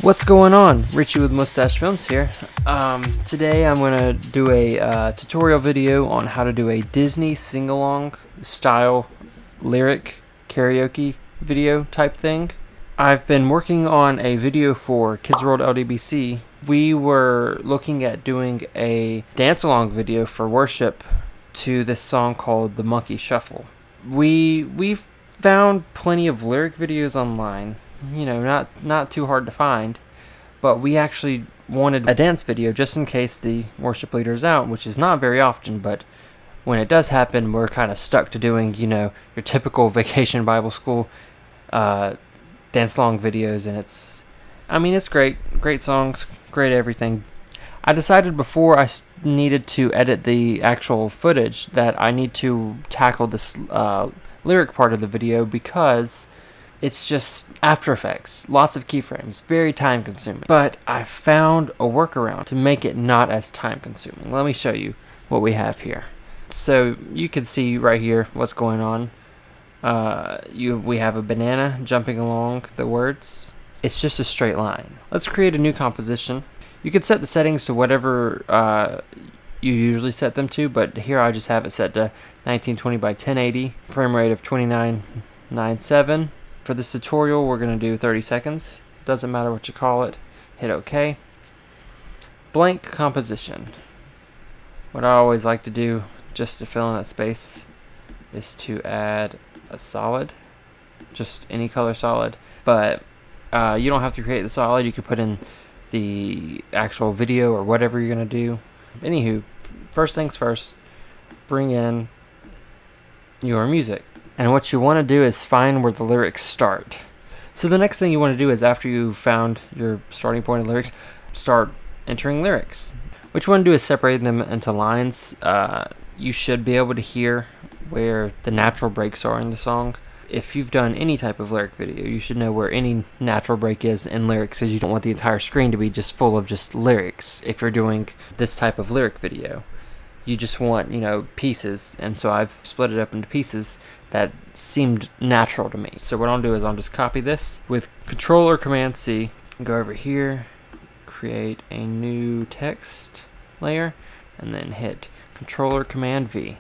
What's going on? Richie with Moustache Films here. Today I'm going to do a tutorial video on how to do a Disney sing-along style lyric karaoke video type thing. I've been working on a video for Kids World LDBC. We were looking at doing a dance-along video for worship to this song called The Monkey Shuffle. We've found plenty of lyric videos online. You know, not too hard to find, but we actually wanted a dance video just in case the worship leader's out, which is not very often, but when it does happen, we're kind of stuck to doing, you know, your typical vacation Bible school dance-along videos, and it's great songs, great everything. I decided before I needed to edit the actual footage that I need to tackle this lyric part of the video because it's just After Effects, lots of keyframes, very time consuming. But I found a workaround to make it not as time consuming. Let me show you what we have here. So you can see right here what's going on. We have a banana jumping along the words. It's just a straight line. Let's create a new composition. You can set the settings to whatever you usually set them to, but here I just have it set to 1920 by 1080, frame rate of 2997. For this tutorial, we're going to do 30 seconds. Doesn't matter what you call it. Hit OK. Blank composition. What I always like to do, just to fill in that space, is to add a solid. Just any color solid. But you don't have to create the solid. You could put in the actual video or whatever you're going to do. Anywho, first things first, bring in your music. And what you want to do is find where the lyrics start. So the next thing you want to do is, after you've found your starting point of lyrics, start entering lyrics. What you want to do is separate them into lines. You should be able to hear where the natural breaks are in the song. If you've done any type of lyric video, you should know where any natural break is in lyrics, because you don't want the entire screen to be just full of just lyrics. If you're doing this type of lyric video, you just want, you know, pieces, and so I've split it up into pieces that seemed natural to me. So what I'll do is I'll just copy this with Control or Command C, go over here, create a new text layer, and then hit Control or Command V,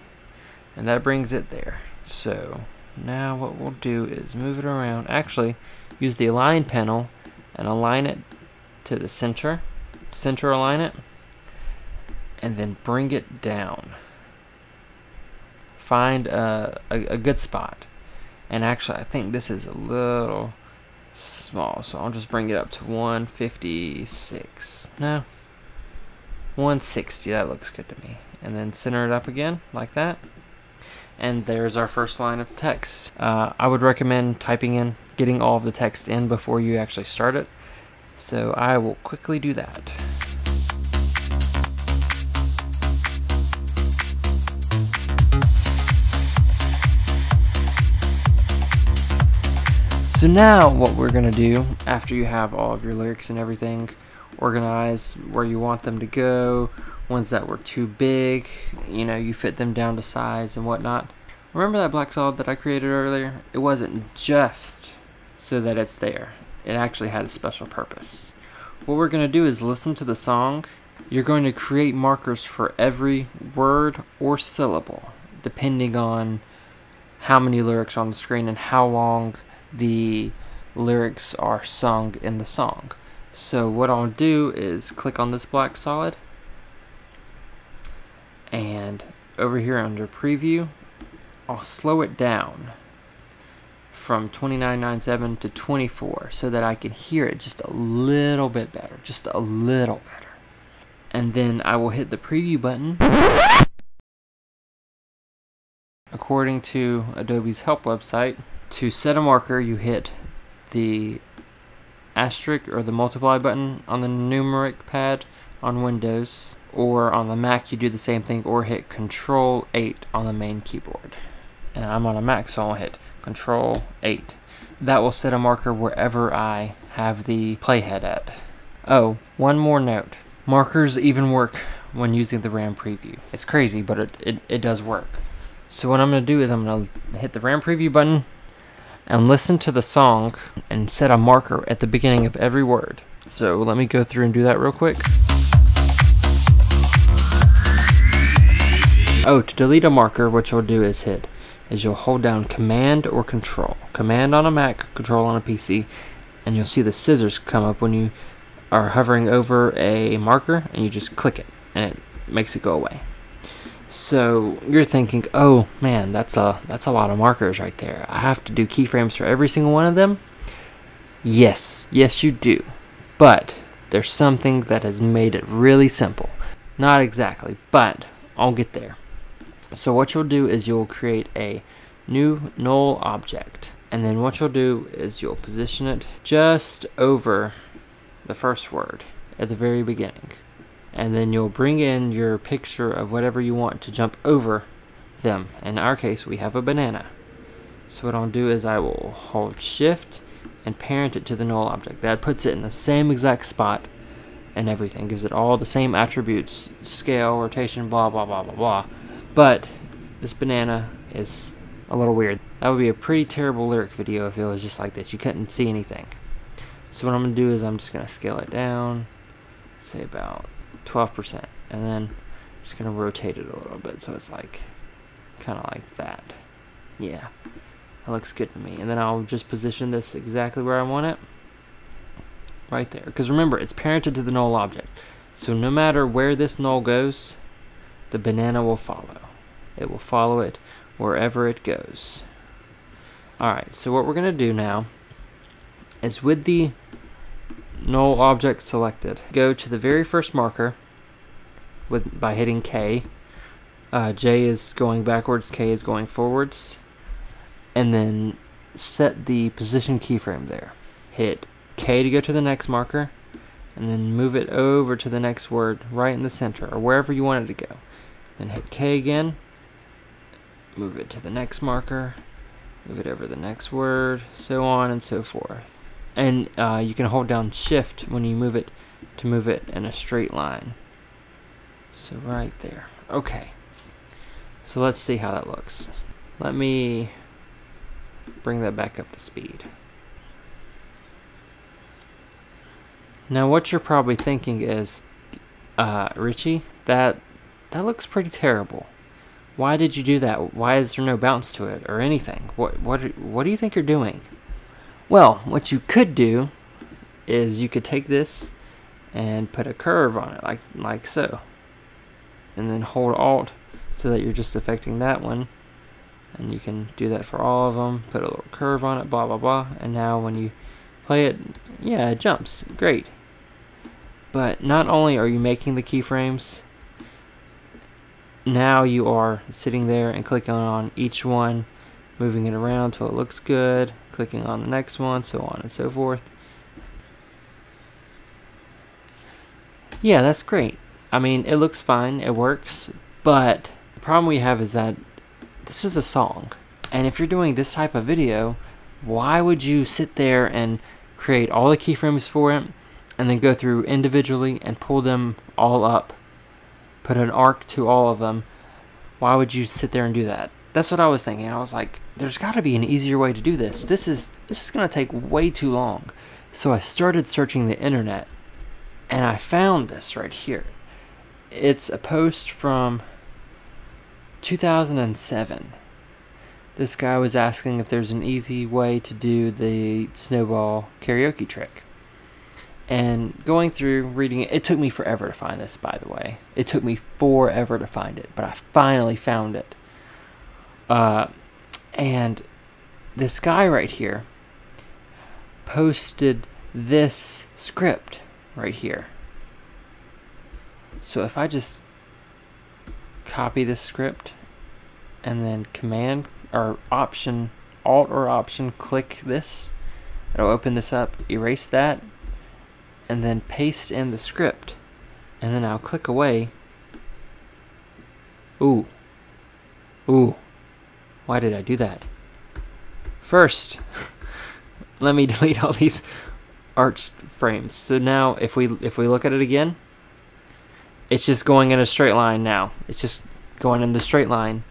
and that brings it there. So now what we'll do is move it around. Actually, use the Align panel and align it to the center. Center align it, and then bring it down. Find a good spot. And actually, I think this is a little small, so I'll just bring it up to 156. No, 160. That looks good to me. And then center it up again, like that. And there's our first line of text. I would recommend getting all of the text in before you actually start it. So I will quickly do that. So now what we're going to do, after you have all of your lyrics and everything organized where you want them to go, ones that were too big, you know, you fit them down to size and whatnot. Remember that black solid that I created earlier? It wasn't just so that it's there. It actually had a special purpose. What we're going to do is listen to the song. You're going to create markers for every word or syllable, depending on how many lyrics are on the screen and how long the lyrics are sung in the song. So what I'll do is click on this black solid, and over here under preview, I'll slow it down from 2997 to 24 so that I can hear it just a little bit better, just a little better. And then I will hit the preview button. According to Adobe's help website, to set a marker, you hit the asterisk or the multiply button on the numeric pad on Windows, or on the Mac you do the same thing, or hit Control 8 on the main keyboard. And I'm on a Mac, so I'll hit Control 8. That will set a marker wherever I have the playhead at. Oh, one more note. Markers even work when using the RAM preview. It's crazy, but it does work. So what I'm going to do is I'm going to hit the RAM preview button and listen to the song and set a marker at the beginning of every word. So let me go through and do that real quick. Oh, to delete a marker, what you'll do is you'll hold down Command or Control. Command on a Mac, Control on a PC, and you'll see the scissors come up when you are hovering over a marker, and you just click it, and it makes it go away. So you're thinking, oh man, that's a lot of markers right there. I have to do keyframes for every single one of them? Yes, you do. But there's something that has made it really simple. Not exactly, but I'll get there. So what you'll do is you'll create a new null object. And then what you'll do is you'll position it just over the first word at the very beginning. And then you'll bring in your picture of whatever you want to jump over them. In our case, we have a banana. So what I'll do is I will hold Shift and parent it to the null object. That puts it in the same exact spot and everything. Gives it all the same attributes, scale, rotation, blah, blah, blah, blah, blah. But this banana is a little weird. That would be a pretty terrible lyric video if it was just like this. You couldn't see anything. So what I'm going to do is I'm just going to scale it down, say about 12%, and then I'm just going to rotate it a little bit so it's like kind of like that. Yeah, that looks good to me. And then I'll just position this exactly where I want it, right there. Because remember, it's parented to the null object, so no matter where this null goes, the banana will follow. It will follow it wherever it goes. Alright, so what we're going to do now is with the null object selected, go to the very first marker by hitting K. J is going backwards, K is going forwards, and then set the position keyframe there. Hit K to go to the next marker, and then move it over to the next word right in the center, or wherever you want it to go. Then hit K again, move it to the next marker, move it over the next word, so on and so forth. And you can hold down Shift when you move it to move it in a straight line. So right there. Okay. So let's see how that looks. Let me bring that back up to speed. Now what you're probably thinking is, Richie, that looks pretty terrible. Why did you do that? Why is there no bounce to it or anything? What do you think you're doing? Well, what you could do is you could take this and put a curve on it, like so. And then hold Alt so that you're just affecting that one. And you can do that for all of them. Put a little curve on it, blah, blah, blah. And now when you play it, yeah, it jumps. Great. But not only are you making the keyframes, now you are sitting there and clicking on each one, moving it around till it looks good, clicking on the next one, so on and so forth. Yeah, that's great. I mean, it looks fine, it works, but the problem we have is that this is a song. And if you're doing this type of video, why would you sit there and create all the keyframes for it, and then go through individually and pull them all up? Put an arc to all of them. Why would you sit there and do that? That's what I was thinking. I was like, there's got to be an easier way to do this. This is going to take way too long. So I started searching the internet, and I found this right here. It's a post from 2007. This guy was asking if there's an easy way to do the snowball karaoke trick. And going through, reading it, it took me forever to find this, by the way. It took me forever to find it, but I finally found it. And this guy right here posted this script right here. So if I just copy this script and then Command or Option, Alt or Option, click this, it'll open this up, erase that, and then paste in the script, and then I'll click away. Ooh, why did I do that? First, let me delete all these arch frames. So now if we look at it again, it's just going in a straight line now. It's just going in the straight line.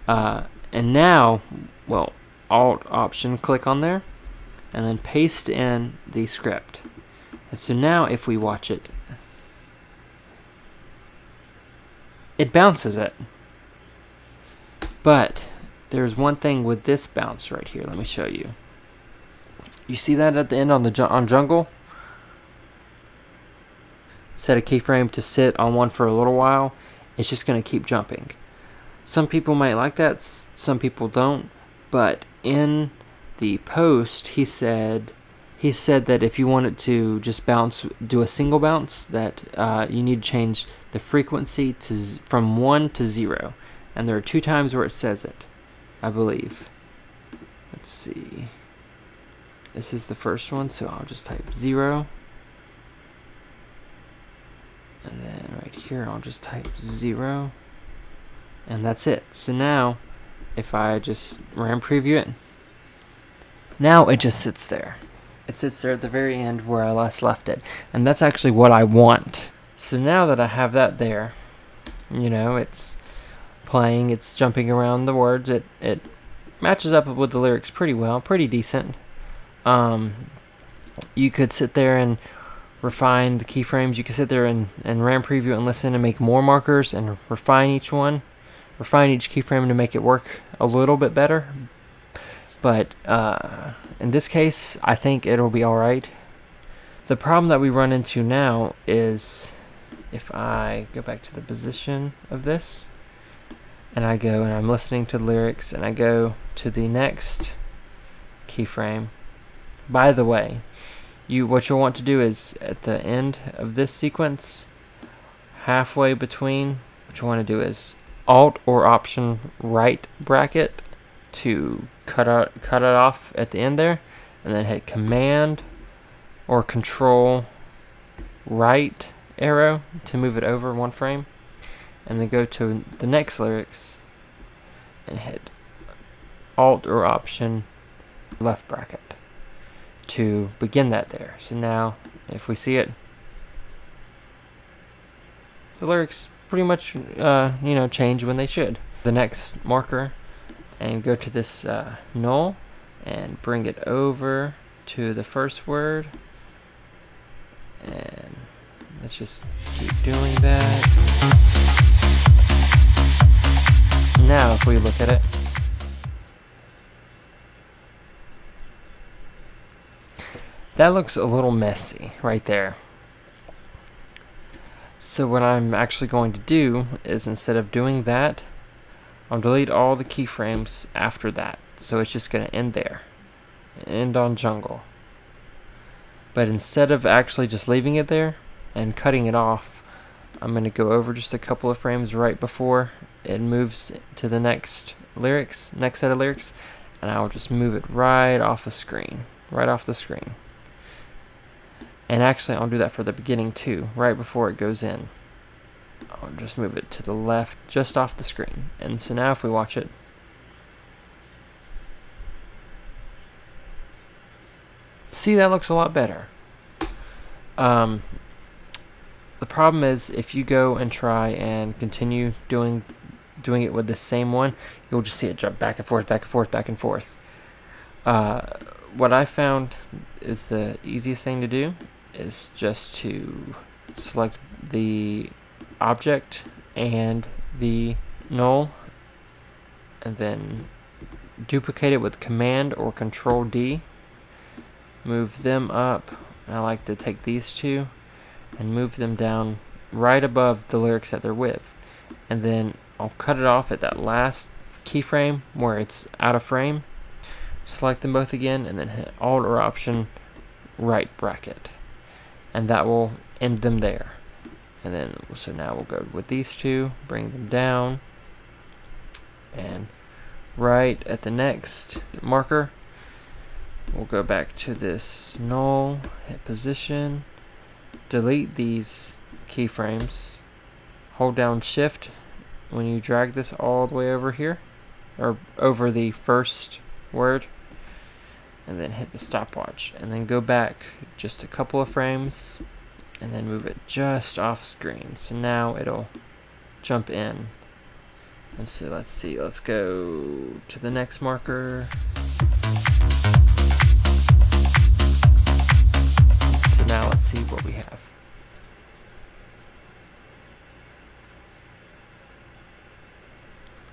And now, well, Alt Option, click on there, and then paste in the script. And so now if we watch it, it bounces it. But there's one thing with this bounce right here. Let me show you. You see that at the end on jungle? Set a keyframe to sit on one for a little while. It's just going to keep jumping. Some people might like that, some people don't. But in the post, he said that if you wanted to just do a single bounce, that you need to change the frequency from 1 to 0. And there are 2 times where it says it, I believe. Let's see. This is the first one, so I'll just type 0. And then right here, I'll just type 0. And that's it. So now, if I just RAM preview it, now it just sits there. It sits there at the very end where I last left it. And that's actually what I want. So now that I have that there, you know, it's playing, it's jumping around the words, it matches up with the lyrics pretty well, pretty decent. You could sit there and refine the keyframes. You could sit there and RAM preview and listen and make more markers and refine each one. Refine each keyframe to make it work a little bit better. But in this case, I think it'll be alright. The problem that we run into now is if I go back to the position of this, and I go and I'm listening to the lyrics, and I go to the next keyframe. By the way, what you'll want to do is at the end of this sequence, halfway between, what you want to do is Alt or Option right bracket to cut it off at the end there, and then hit Command or Control right arrow to move it over 1 frame, and then go to the next lyrics and hit Alt or Option left bracket to begin that there. So now if we see it, the lyrics pretty much you know, change when they should. The next marker, and go to this null and bring it over to the first word, and let's just keep doing that. Now if we look at it, that looks a little messy right there. So what I'm actually going to do is, instead of doing that, I'll delete all the keyframes after that. So it's just going to end there. End on jungle. But instead of actually just leaving it there and cutting it off, I'm going to go over just a couple of frames right before it moves to the next set of lyrics, and I'll just move it right off the screen. Right off the screen. And actually, I'll do that for the beginning too, right before it goes in. I'll just move it to the left, just off the screen. And so now if we watch it, see, that looks a lot better. The problem is, if you go and try and continue doing it with the same one, you'll just see it jump back and forth, back and forth, back and forth. What I found is the easiest thing to do is just to select the object and the null, and then duplicate it with Command or Control D. Move them up. I like to take these two and move them down right above the lyrics that they're with, and then I'll cut it off at that last keyframe where it's out of frame. Select them both again, and then hit Alt or Option right bracket, and that will end them there. And then so now we'll go with these two, bring them down, and right at the next marker we'll go back to this null, hit position, delete these keyframes, hold down Shift when you drag this all the way over here, or over the first word, and then hit the stopwatch, and then go back just a couple of frames and then move it just off screen. So now it'll jump in. And so let's see, let's go to the next marker. So now let's see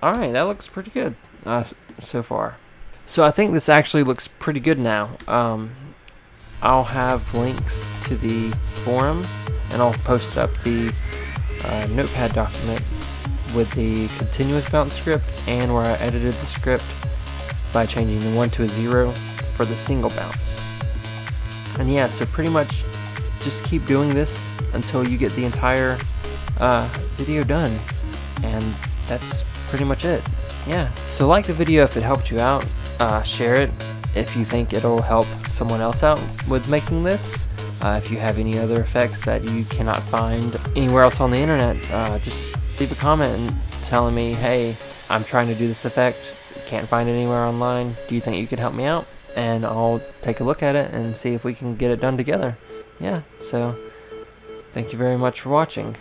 Alright, that looks pretty good so far. So I think this actually looks pretty good now. I'll have links to the forum, and I'll post up the notepad document with the continuous bounce script, and where I edited the script by changing the 1 to a 0 for the single bounce. And yeah, so pretty much just keep doing this until you get the entire video done, and that's pretty much it. Yeah, so like the video if it helped you out, share it if you think it'll help someone else out with making this. If you have any other effects that you cannot find anywhere else on the internet, just leave a comment and telling me, hey, I'm trying to do this effect, can't find it anywhere online, do you think you could help me out? And I'll take a look at it and see if we can get it done together. Yeah, so thank you very much for watching.